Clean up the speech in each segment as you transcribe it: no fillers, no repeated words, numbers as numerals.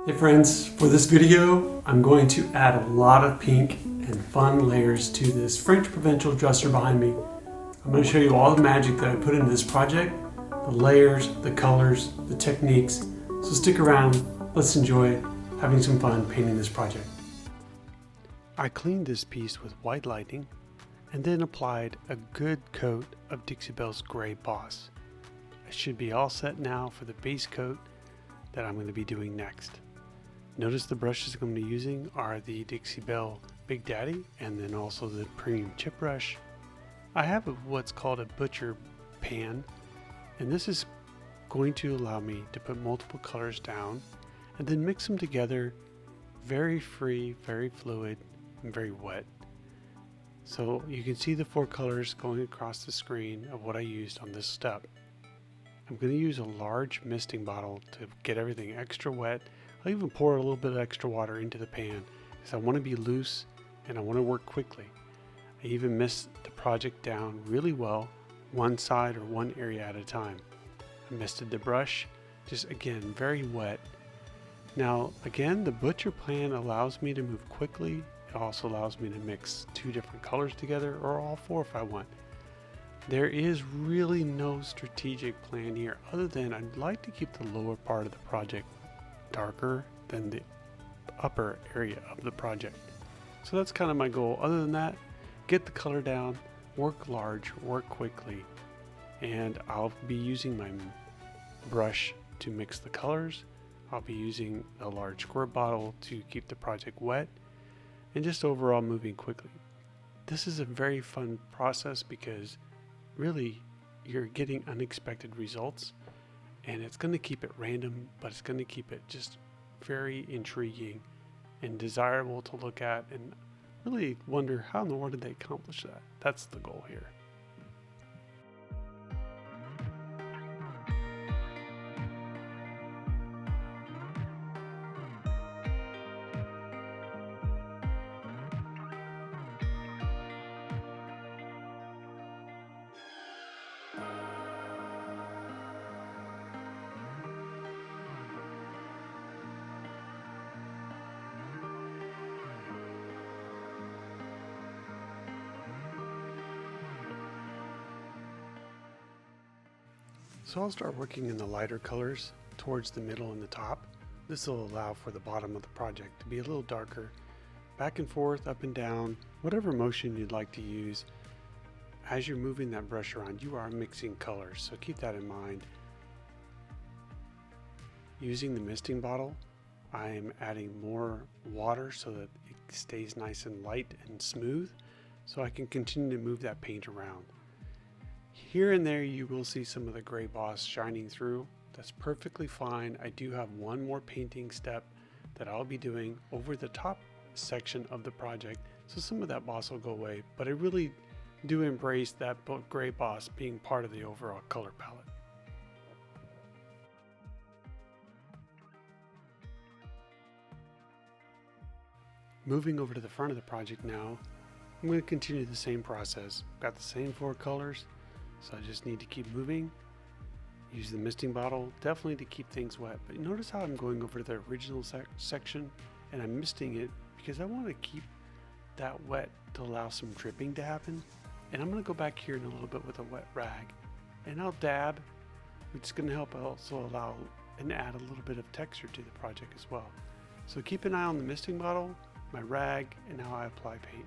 Hey friends, for this video, I'm going to add a lot of pink and fun layers to this French Provincial Dresser behind me. I'm going to show you all the magic that I put into this project, the layers, the colors, the techniques. So stick around, let's enjoy having some fun painting this project. I cleaned this piece with White Lightning and then applied a good coat of Dixie Belle's Gray Boss. I should be all set now for the base coat that I'm going to be doing next. Notice the brushes I'm going to be using are the Dixie Belle Big Daddy and then also the Premium Chip Brush. I have what's called a butcher pan, and this is going to allow me to put multiple colors down and then mix them together very free, very fluid, and very wet. So you can see the four colors going across the screen of what I used on this step. I'm going to use a large misting bottle to get everything extra wet. I'll even pour a little bit of extra water into the pan because I want to be loose and I want to work quickly. I even mist the project down really well, one side or one area at a time. I misted the brush, just again very wet. Now again, the butcher pan allows me to move quickly. It also allows me to mix two different colors together, or all four if I want. There is really no strategic plan here other than I'd like to keep the lower part of the project darker than the upper area of the project. So that's kind of my goal. Other than that, get the color down, work large, work quickly, and I'll be using my brush to mix the colors. I'll be using a large squirt bottle to keep the project wet and just overall moving quickly. This is a very fun process because really you're getting unexpected results, and it's going to keep it random, but it's going to keep it just very intriguing and desirable to look at and really wonder how in the world did they accomplish that. That's the goal here. So I'll start working in the lighter colors towards the middle and the top. This will allow for the bottom of the project to be a little darker. Back and forth, up and down, whatever motion you'd like to use. As you're moving that brush around, you are mixing colors, so keep that in mind. Using the misting bottle, I am adding more water so that it stays nice and light and smooth, so I can continue to move that paint around. Here and there you will see some of the Gray Boss shining through. That's perfectly fine. I do have one more painting step that I'll be doing over the top section of the project, so some of that boss will go away, but I really do embrace that Gray Boss being part of the overall color palette. Moving over to the front of the project now, I'm going to continue the same process. Got the same four colors. So I just need to keep moving. Use the misting bottle, definitely to keep things wet. But notice how I'm going over to the original section and I'm misting it because I want to keep that wet to allow some dripping to happen. And I'm going to go back here in a little bit with a wet rag and I'll dab, which is going to help also allow and add a little bit of texture to the project as well. So keep an eye on the misting bottle, my rag, and how I apply paint.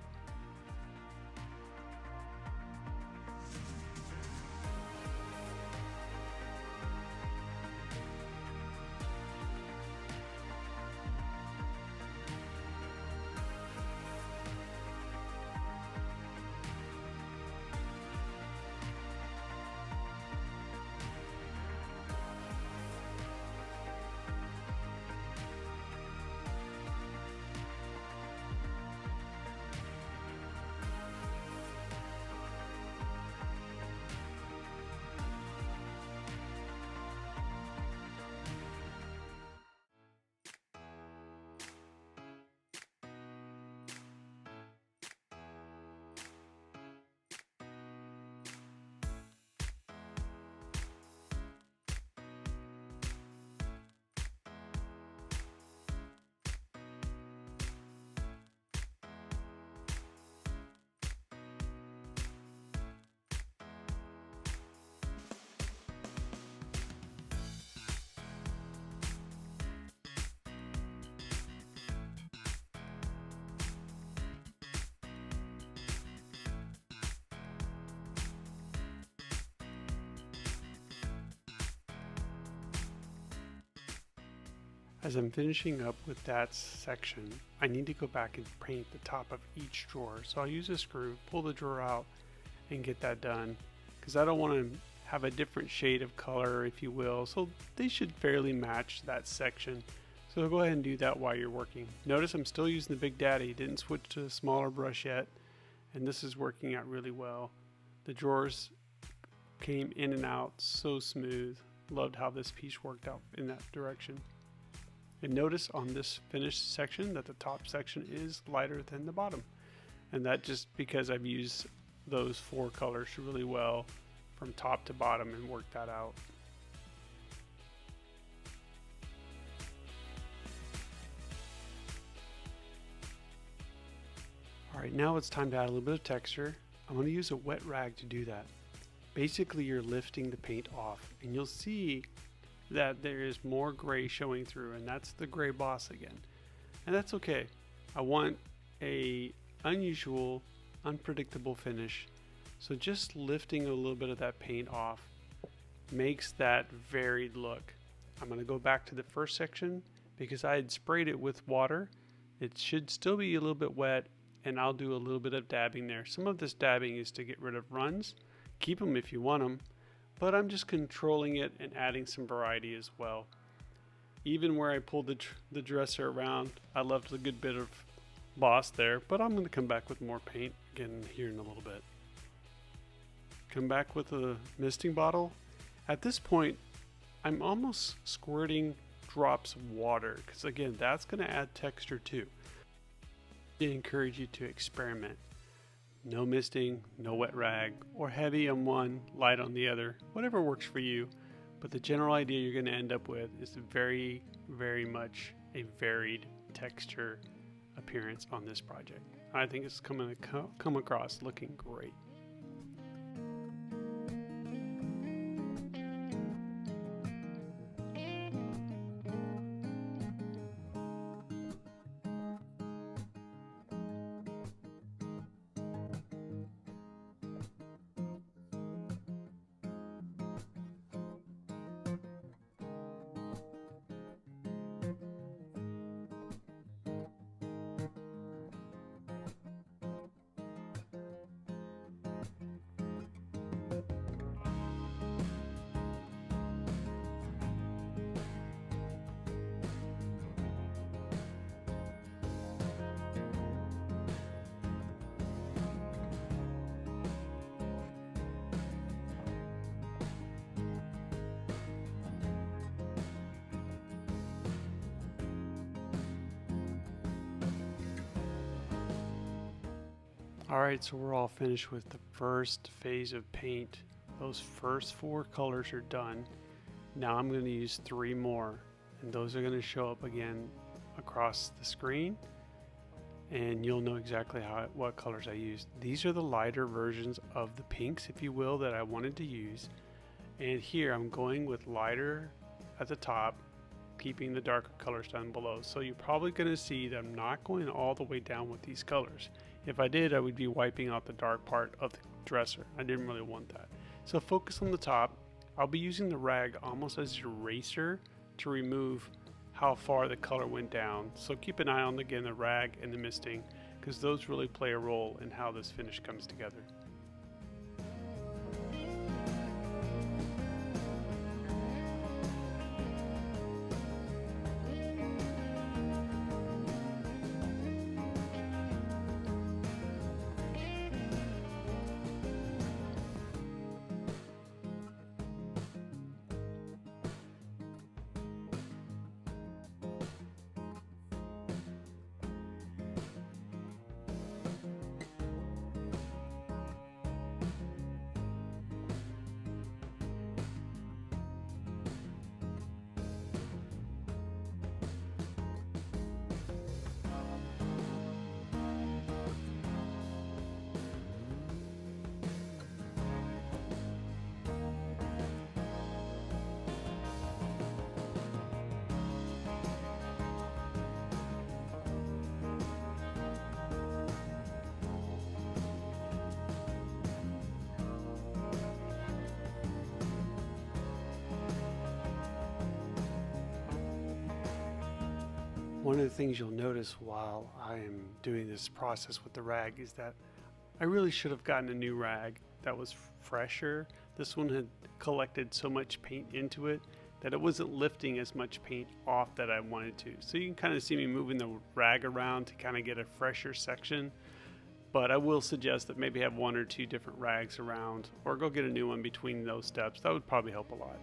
As I'm finishing up with that section, I need to go back and paint the top of each drawer. So I'll use a screw, pull the drawer out, and get that done, because I don't want to have a different shade of color, if you will, so they should fairly match that section. So go ahead and do that while you're working. Notice I'm still using the Big Daddy, didn't switch to a smaller brush yet, and this is working out really well. The drawers came in and out so smooth. Loved how this piece worked out in that direction. And notice on this finished section that the top section is lighter than the bottom, and that just because I've used those 4 colors really well from top to bottom and worked that out. Alright, now it's time to add a little bit of texture. I'm going to use a wet rag to do that. Basically, you're lifting the paint off, and you'll see that there is more gray showing through, and that's the gray boss again. And that's okay. I want a unusual, unpredictable finish. So just lifting a little bit of that paint off makes that varied look. I'm going to go back to the first section because I had sprayed it with water. It should still be a little bit wet, and I'll do a little bit of dabbing there. Some of this dabbing is to get rid of runs. Keep them if you want them, but I'm just controlling it and adding some variety as well. Even where I pulled the dresser around, I left a good bit of boss there, but I'm going to come back with more paint again here in a little bit. Come back with a misting bottle. At this point, I'm almost squirting drops of water, because again, that's going to add texture too. I encourage you to experiment. No misting, no wet rag, or heavy on one, light on the other, whatever works for you. But the general idea you're going to end up with is very, very much a varied texture appearance on this project. I think it's come across looking great. Alright, so we're all finished with the first phase of paint. Those first 4 colors are done. Now I'm going to use 3 more, and those are going to show up again across the screen, and you'll know exactly what colors I used. These are the lighter versions of the pinks, if you will, that I wanted to use. And here I'm going with lighter at the top, keeping the darker colors down below. So you're probably going to see that I'm not going all the way down with these colors. If I did, I would be wiping out the dark part of the dresser. I didn't really want that. So focus on the top. I'll be using the rag almost as an eraser to remove how far the color went down. So keep an eye on, again, the rag and the misting, because those really play a role in how this finish comes together. One of the things you'll notice while I am doing this process with the rag is that I really should have gotten a new rag that was fresher. This one had collected so much paint into it that it wasn't lifting as much paint off that I wanted to. So you can kind of see me moving the rag around to kind of get a fresher section. But I will suggest that maybe have one or two different rags around, or go get a new one between those steps. That would probably help a lot.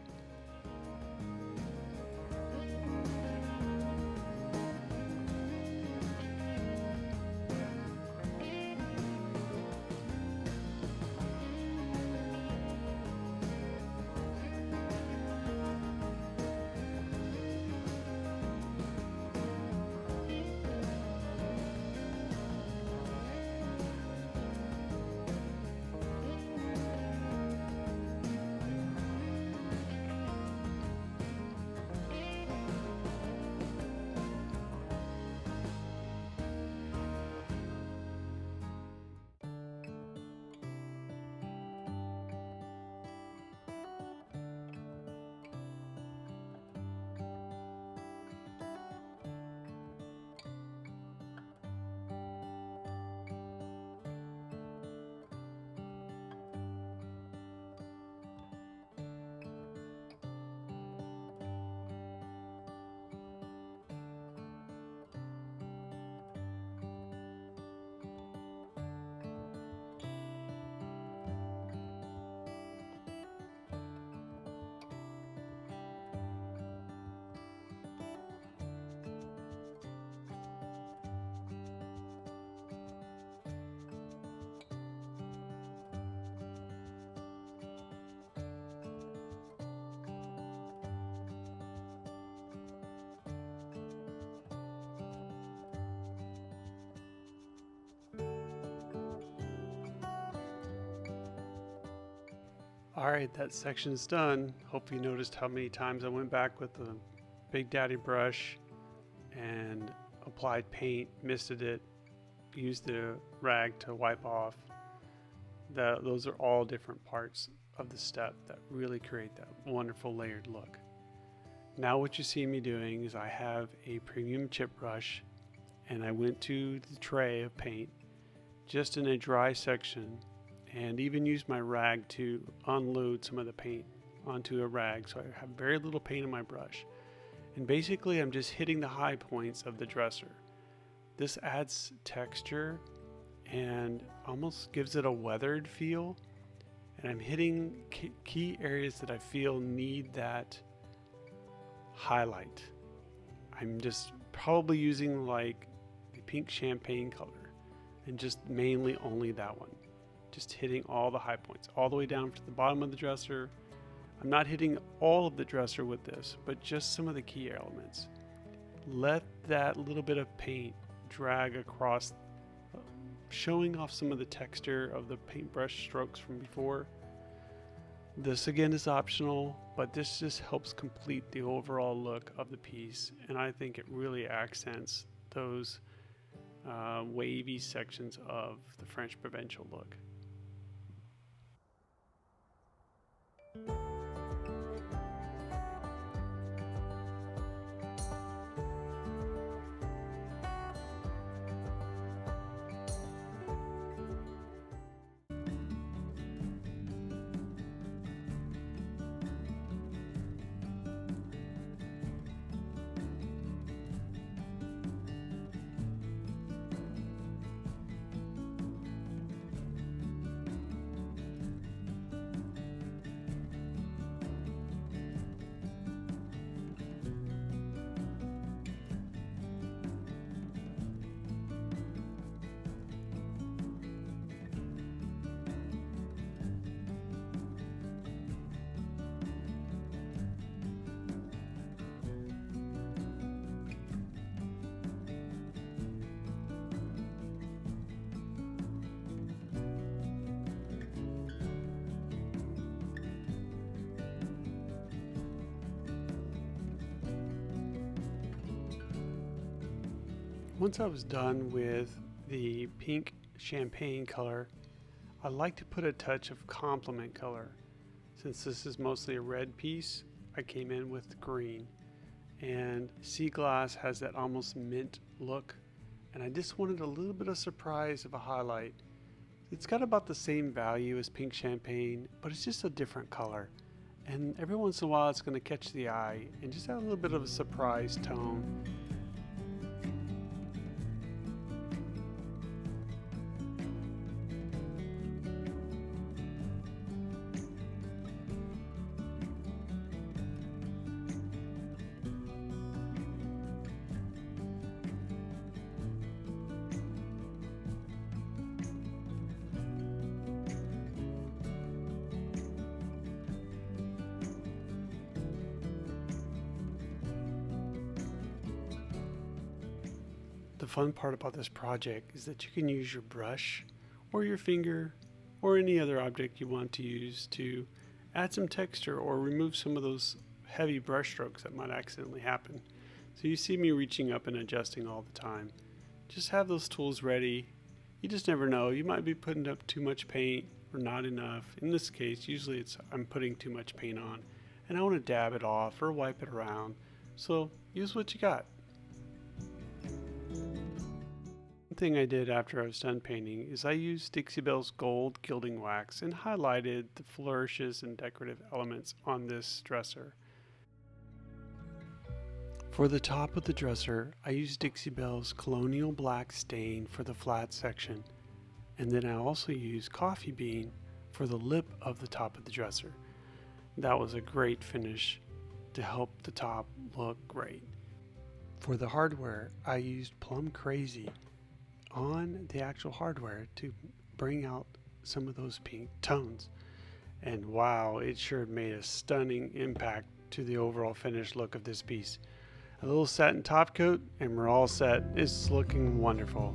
Alright, that section's done. Hope you noticed how many times I went back with the Big Daddy brush and applied paint, misted it, used the rag to wipe off. Those are all different parts of the step that really create that wonderful layered look. Now what you see me doing is I have a premium chip brush and I went to the tray of paint just in a dry section and even used my rag to unload some of the paint onto a rag, so I have very little paint in my brush. And basically I'm just hitting the high points of the dresser. This adds texture and almost gives it a weathered feel, and I'm hitting key areas that I feel need that highlight. I'm just probably using like the pink champagne color and just mainly only that one. Just hitting all the high points, all the way down to the bottom of the dresser. I'm not hitting all of the dresser with this, but just some of the key elements. Let that little bit of paint drag across, showing off some of the texture of the paintbrush strokes from before. This again is optional, but this just helps complete the overall look of the piece, and I think it really accents those wavy sections of the French Provincial look. Once I was done with the pink champagne color, I like to put a touch of complement color. Since this is mostly a red piece, I came in with green. and sea glass has that almost mint look, and I just wanted a little bit of surprise of a highlight. It's got about the same value as pink champagne, but it's just a different color, and every once in a while it's going to catch the eye and just add a little bit of a surprise tone. The fun part about this project is that you can use your brush or your finger or any other object you want to use to add some texture or remove some of those heavy brush strokes that might accidentally happen. So you see me reaching up and adjusting all the time. Just have those tools ready. You just never know. You might be putting up too much paint or not enough. In this case, usually I'm putting too much paint on and I want to dab it off or wipe it around. So use what you got. Thing I did after I was done painting is I used Dixie Belle's gold gilding wax and highlighted the flourishes and decorative elements on this dresser. For the top of the dresser, I used Dixie Belle's Colonial Black stain for the flat section, and then I also used Coffee Bean for the lip of the top of the dresser. That was a great finish to help the top look great. For the hardware, I used Plum Crazy on the actual hardware to bring out some of those pink tones, and wow, it sure made a stunning impact to the overall finished look of this piece. A little satin top coat and we're all set. It's looking wonderful.